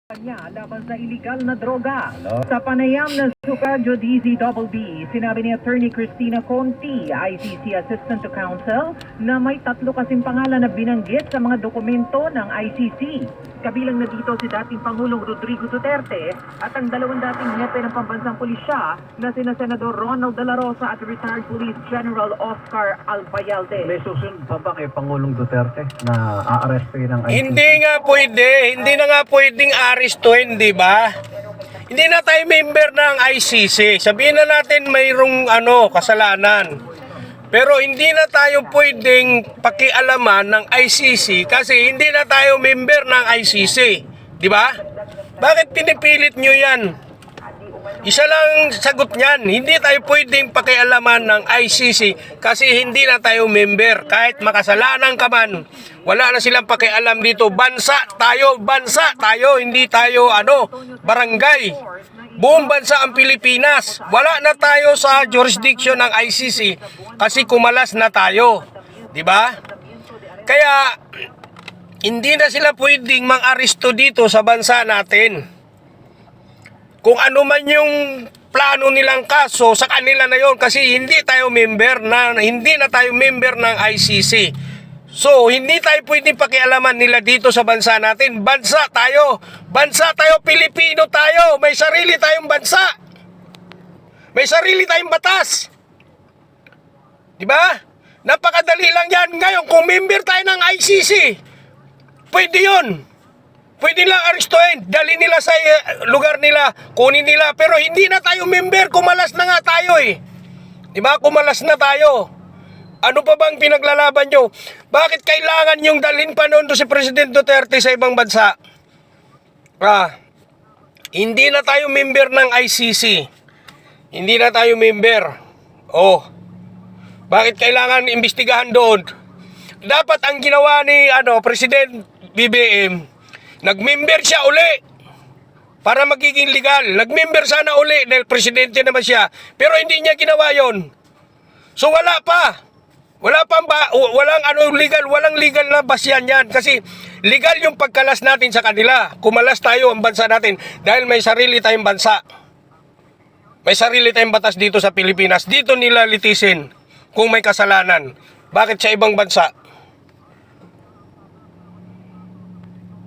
Niya laban sa iligal na droga. Sa panayam ng Sukajo DZBB, sinabi ni Attorney Cristina Conti, ICC Assistant to Counsel, na may 3 kasing pangalan na binanggit sa mga dokumento ng ICC. Kabilang na dito si dating Pangulong Rodrigo Duterte at ang 2 dating hepe ng pambansang pulisya na sina Senador Ronald De La Rosa at retired Police General Oscar Albayalde. May susunod pa ba kay Pangulong Duterte na aarestuhin ng ICC? Hindi nga pwede. Hindi na nga pwedeng arestuhin, di ba? Hindi na tayo member ng ICC. Sabihin na natin mayroong kasalanan. Pero hindi na tayo pwedeng pakialaman ng ICC kasi hindi na tayo member ng ICC. Di ba? Bakit pinipilit nyo yan? Isa lang sagot niyan. Hindi tayo pwedeng pakialaman ng ICC kasi hindi na tayo member. Kahit makasalanan ka man, wala na silang pakialam dito. Bansa tayo, hindi tayo barangay. Buong bansa ang Pilipinas. Wala na tayo sa jurisdiction ng ICC kasi kumalas na tayo. Di ba? Kaya hindi na sila pwedeng mang-aresto dito sa bansa natin. Kung ano man yung plano nilang kaso, sa kanila na yon kasi hindi na tayo member ng ICC. So, hindi tayo pwedeng pakialaman nila dito sa bansa natin. Bansa tayo, Pilipino tayo, may sarili tayong bansa. May sarili tayong batas. Di ba? Napakadali lang yan. Ngayon, kung member tayo ng ICC, pwede yun. Pwede lang arestuhin, dali nila sa lugar nila, kunin nila. Pero hindi na tayo member, kumalas na nga tayo eh. Diba? Kumalas na tayo. Ano pa bang pinaglalaban nyo? Bakit kailangan yung dalhin pa noon si President Duterte sa ibang bansa? Hindi na tayo member ng ICC. Hindi na tayo member. Bakit kailangan imbestigahan doon? Dapat ang ginawa ni President BBM, nag-member siya uli para magiging legal. Nag-member sana uli dahil presidente naman siya. Pero hindi niya ginawa yon. So walang legal na basyan yan. Kasi legal yung pagkalas natin sa kanila. Kumalas tayo ang bansa natin dahil may sarili tayong bansa. May sarili tayong batas dito sa Pilipinas. Dito nila litisin kung may kasalanan. Bakit sa ibang bansa